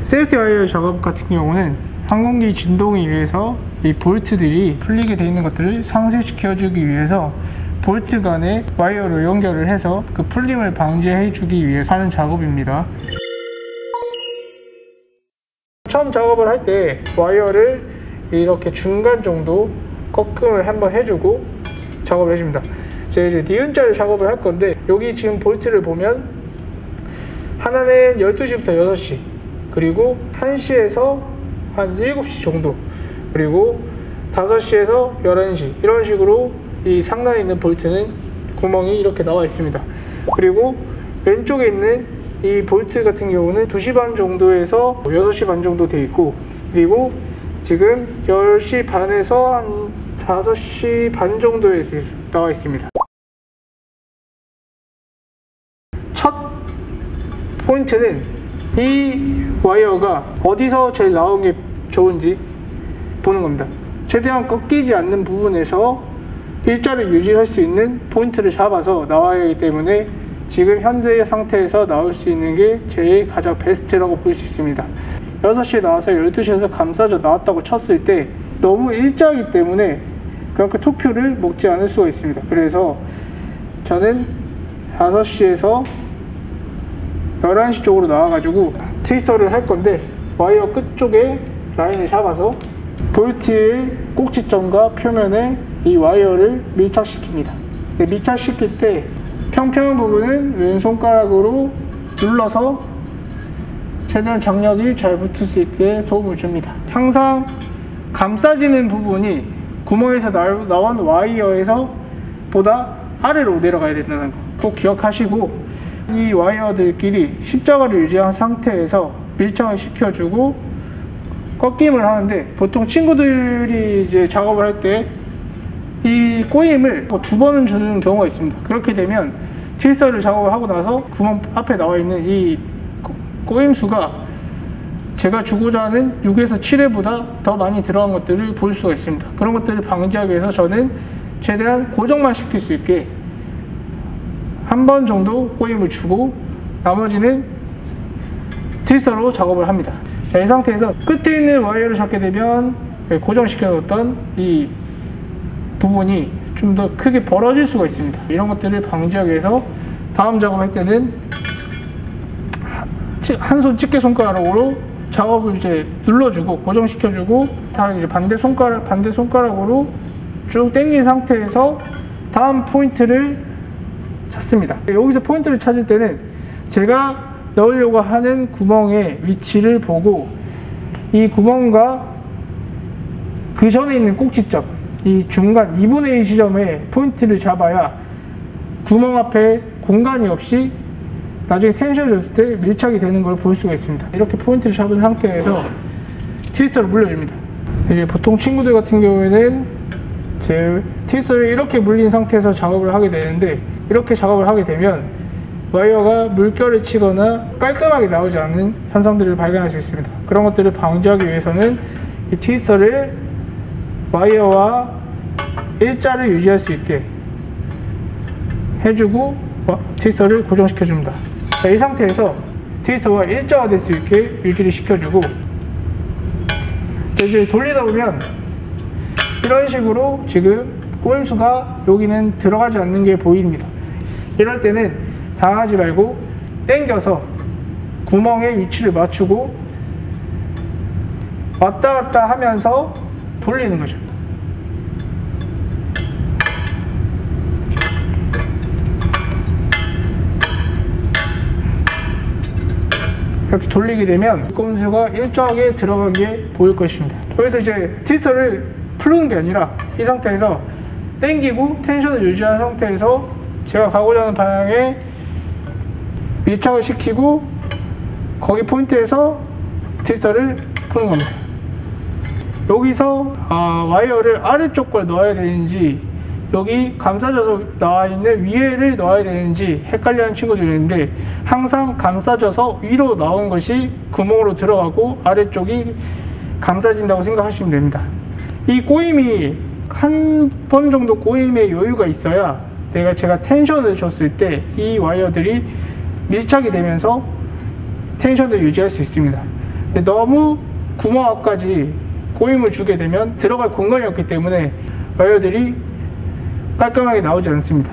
세이프티 와이어 작업 같은 경우는 항공기 진동에 의해서 이 볼트들이 풀리게 되어 있는 것들을 상쇄시켜주기 위해서 볼트 간에 와이어로 연결을 해서 그 풀림을 방지해 주기 위해서 하는 작업입니다. 처음 작업을 할 때 와이어를 이렇게 중간 정도 꺾음을 한번 해주고 작업을 해줍니다. 제가 이제 니은자를 작업을 할 건데, 여기 지금 볼트를 보면 하나는 12시부터 6시, 그리고 1시에서 한 7시 정도, 그리고 5시에서 11시, 이런 식으로 이 상단에 있는 볼트는 구멍이 이렇게 나와 있습니다. 그리고 왼쪽에 있는 이 볼트 같은 경우는 2시 반 정도에서 6시 반 정도 되어 있고, 그리고 지금 10시 반에서 한 5시 반 정도에 나와 있습니다. 첫 포인트는 이 와이어가 어디서 제일 나오는 게 좋은지 보는 겁니다. 최대한 꺾이지 않는 부분에서 일자를 유지할 수 있는 포인트를 잡아서 나와야 하기 때문에 지금 현재 상태에서 나올 수 있는 게 제일 가장 베스트라고 볼 수 있습니다. 6시에 나와서 12시에서 감싸져 나왔다고 쳤을 때 너무 일자이기 때문에 그렇게 토큐를 먹지 않을 수가 있습니다. 그래서 저는 5시에서 11시 쪽으로 나와가지고 트위스터를 할 건데, 와이어 끝쪽에 라인을 잡아서 볼트의 꼭지점과 표면에 이 와이어를 밀착시킵니다. 밀착시킬 때 평평한 부분은 왼손가락으로 눌러서 최대한 장력이 잘 붙을 수 있게 도움을 줍니다. 항상 감싸지는 부분이 구멍에서 나온 와이어에서 보다 아래로 내려가야 된다는 거 꼭 기억하시고, 이 와이어들끼리 십자가를 유지한 상태에서 밀착을 시켜주고 꺾임을 하는데, 보통 친구들이 이제 작업을 할 때 이 꼬임을 2번은 주는 경우가 있습니다. 그렇게 되면 트위스터를 작업을 하고 나서 구멍 앞에 나와 있는 이 꼬임 수가 제가 주고자 하는 6에서 7회보다 더 많이 들어간 것들을 볼 수가 있습니다. 그런 것들을 방지하기 위해서 저는 최대한 고정만 시킬 수 있게 한 번 정도 꼬임을 주고 나머지는 트위스터로 작업을 합니다. 자, 이 상태에서 끝에 있는 와이어를 잡게 되면 고정시켜 놓았던 이 부분이 좀 더 크게 벌어질 수가 있습니다. 이런 것들을 방지하기 위해서 다음 작업할 때는 한 손 집게 손가락으로 작업을 이제 눌러주고 고정시켜주고, 다음 이제 반대 손가락으로 쭉 당긴 상태에서 다음 포인트를 찾습니다. 여기서 포인트를 찾을 때는 제가 넣으려고 하는 구멍의 위치를 보고 이 구멍과 그 전에 있는 꼭지점, 이 중간 2분의 1 지점에 포인트를 잡아야 구멍 앞에 공간이 없이 나중에 텐션을 줬을 때 밀착이 되는 걸 볼 수가 있습니다. 이렇게 포인트를 잡은 상태에서 트위스터를 물려줍니다. 이제 보통 친구들 같은 경우에는 제 트위스터를 이렇게 물린 상태에서 작업을 하게 되는데, 이렇게 작업을 하게 되면 와이어가 물결을 치거나 깔끔하게 나오지 않는 현상들을 발견할 수 있습니다. 그런 것들을 방지하기 위해서는 이 트위스터를 와이어와 일자를 유지할 수 있게 해주고 트위스터를 고정시켜 줍니다. 자, 이 상태에서 트위스터가 일자가 될 수 있게 유지를 시켜주고, 이제 돌리다 보면 이런 식으로 지금 꼬임수가 여기는 들어가지 않는 게 보입니다. 이럴 때는 당하지 말고 당겨서 구멍의 위치를 맞추고 왔다 갔다 하면서 돌리는 거죠. 이렇게 돌리게 되면 꼬임수가 일정하게 들어간 게 보일 것입니다. 그래서 이제 트위스터를 풀는 게 아니라 이 상태에서 당기고 텐션을 유지한 상태에서 제가 가고자 하는 방향에 밀착을 시키고 거기 포인트에서 트위스터를 푸는 겁니다. 여기서 와이어를 아래쪽 걸 넣어야 되는지 여기 감싸져서 나와 있는 위에를 넣어야 되는지 헷갈려하는 친구들이 있는데, 항상 감싸져서 위로 나온 것이 구멍으로 들어가고 아래쪽이 감싸진다고 생각하시면 됩니다. 이 꼬임이 한 번 정도 꼬임의 여유가 있어야 제가 텐션을 줬을 때 이 와이어들이 밀착이 되면서 텐션을 유지할 수 있습니다. 너무 구멍 앞까지 꼬임을 주게 되면 들어갈 공간이 없기 때문에 와이어들이 깔끔하게 나오지 않습니다.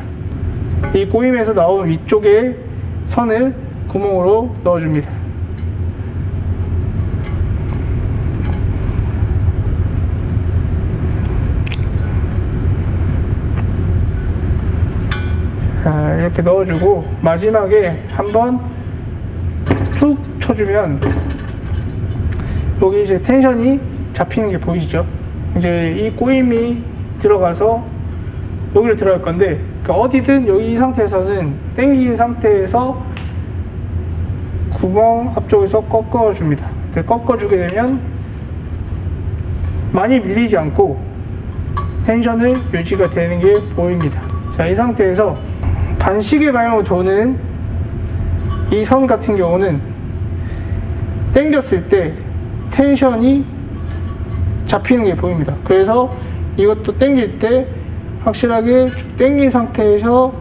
이 꼬임에서 나온 위쪽에 선을 구멍으로 넣어줍니다. 자, 이렇게 넣어주고 마지막에 한번 툭 쳐주면 여기 이제 텐션이 잡히는 게 보이시죠? 이제 이 꼬임이 들어가서 여기로 들어갈 건데, 그러니까 어디든 여기 이 상태에서는 당긴 상태에서 구멍 앞쪽에서 꺾어줍니다. 꺾어주게 되면 많이 밀리지 않고 텐션을 유지가 되는 게 보입니다. 자, 이 상태에서 반시계 방향으로 도는 이 선 같은 경우는 당겼을 때 텐션이 잡히는 게 보입니다. 그래서 이것도 당길 때 확실하게 쭉 당긴 상태에서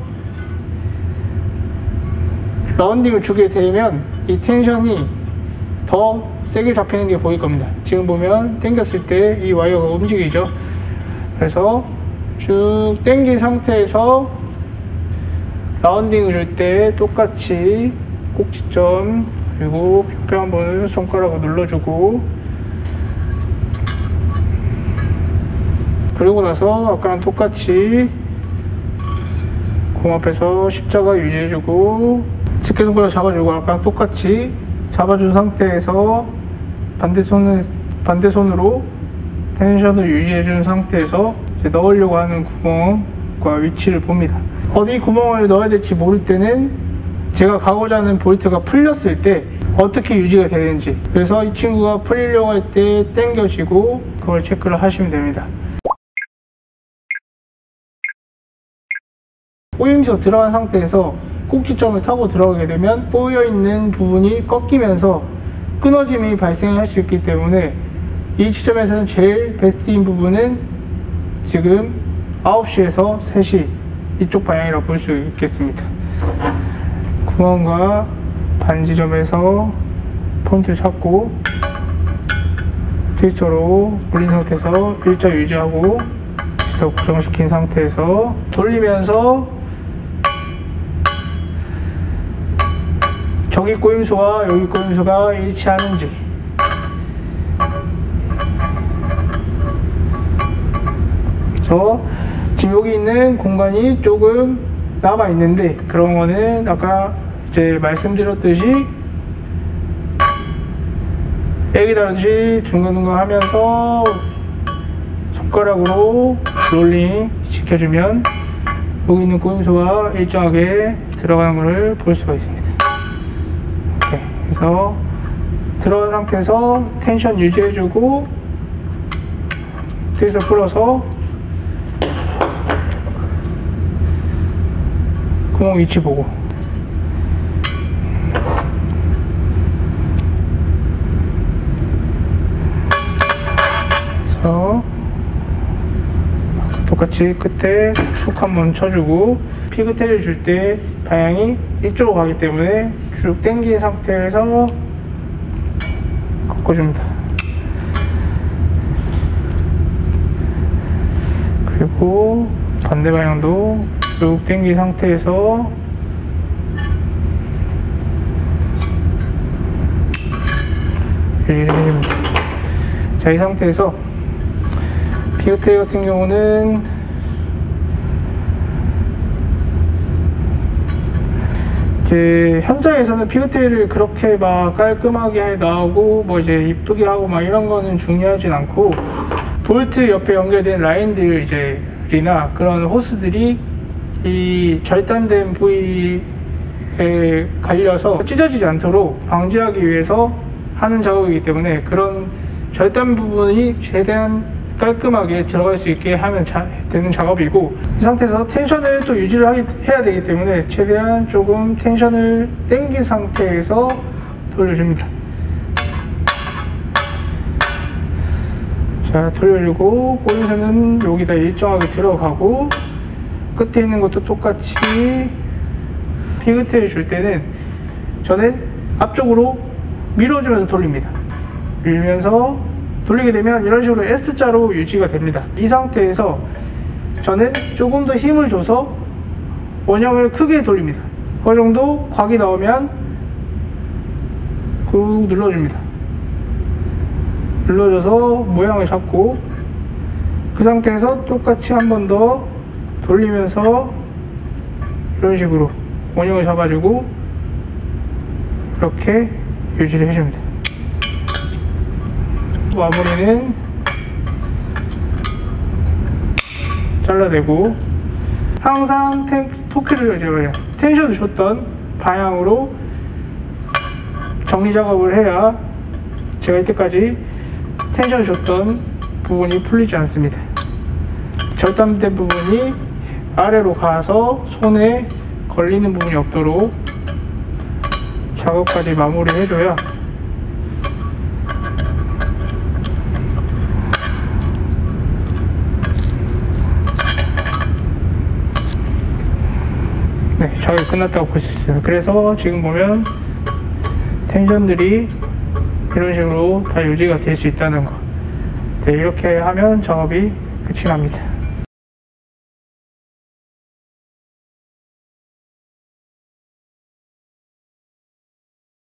라운딩을 주게 되면 이 텐션이 더 세게 잡히는 게 보일 겁니다. 지금 보면 당겼을 때 이 와이어가 움직이죠. 그래서 쭉 당긴 상태에서 라운딩을 줄 때 똑같이 꼭지점 그리고 옆에 한번 손가락으로 눌러주고, 그리고 나서 아까랑 똑같이 공 앞에서 십자가 유지해주고 집게손가락 잡아주고 아까랑 똑같이 잡아준 상태에서 반대손으로 텐션을 유지해준 상태에서 이제 넣으려고 하는 구멍과 위치를 봅니다. 어디 구멍을 넣어야 될지 모를 때는 제가 가고자 하는 볼트가 풀렸을 때 어떻게 유지가 되는지, 그래서 이 친구가 풀리려고 할 때 당겨지고 그걸 체크를 하시면 됩니다. 꼬임에서 들어간 상태에서 꼭지점을 타고 들어가게 되면 꼬여있는 부분이 꺾이면서 끊어짐이 발생할 수 있기 때문에 이 지점에서는 제일 베스트인 부분은 지금 9시에서 3시 이쪽 방향이라고 볼 수 있겠습니다. 구멍과 반지점에서 포인트를 잡고 트위스터로 물린 상태에서 일자 유지하고 트위스터 고정시킨 상태에서 돌리면서 저기 꼬임수와 여기 꼬임수가 일치하는지, 지금 여기 있는 공간이 조금 남아 있는데 그런 거는 아까 이제 말씀드렸듯이 애기 다루듯이 둥근둥근 하면서 손가락으로 롤링 시켜주면 여기 있는 꼬임수가 일정하게 들어가는 것을 볼 수가 있습니다. 이렇게 그래서 들어간 상태에서 텐션 유지해주고 트위스터 풀어서 구멍 위치 보고, 그래서 똑같이 끝에 훅 한번 쳐주고 피그테를 줄 때 방향이 이쪽으로 가기 때문에 쭉 당긴 상태에서 꺾어줍니다. 그리고 반대 방향도 쭉 당긴 상태에서 유지를 해줍니다. 자, 이 상태에서 피그테일 같은 경우는 이제 현장에서는 피그테일을 그렇게 막 깔끔하게 나오고 뭐 이제 이쁘게 하고 막 이런 거는 중요하진 않고, 볼트 옆에 연결된 라인들 이제나 그런 호스들이 이 절단된 부위에 갈려서 찢어지지 않도록 방지하기 위해서 하는 작업이기 때문에 그런 절단 부분이 최대한 깔끔하게 들어갈 수 있게 하면 되는 작업이고, 이 상태에서 텐션을 또 유지를 해야 되기 때문에 최대한 조금 텐션을 당긴 상태에서 돌려줍니다. 자, 돌려주고 꼬임새는 여기다 일정하게 들어가고 끝에 있는 것도 똑같이 피그테일 줄 때는 저는 앞쪽으로 밀어주면서 돌립니다. 밀면서 돌리게 되면 이런 식으로 S자로 유지가 됩니다. 이 상태에서 저는 조금 더 힘을 줘서 원형을 크게 돌립니다. 그 정도 곽이 나오면 꾹 눌러줍니다. 눌러줘서 모양을 잡고 그 상태에서 똑같이 한 번 더 돌리면서 이런 식으로 원형을 잡아주고 이렇게 유지를 해줍니다. 마무리는 잘라내고 항상 토크를 제가 텐션을 줬던 방향으로 정리 작업을 해야 제가 이때까지 텐션을 줬던 부분이 풀리지 않습니다. 절단된 부분이 아래로 가서 손에 걸리는 부분이 없도록 작업까지 마무리 해줘야 네, 작업이 끝났다고 볼 수 있어요. 그래서 지금 보면 텐션들이 이런 식으로 다 유지가 될 수 있다는 거. 네, 이렇게 하면 작업이 끝이 납니다.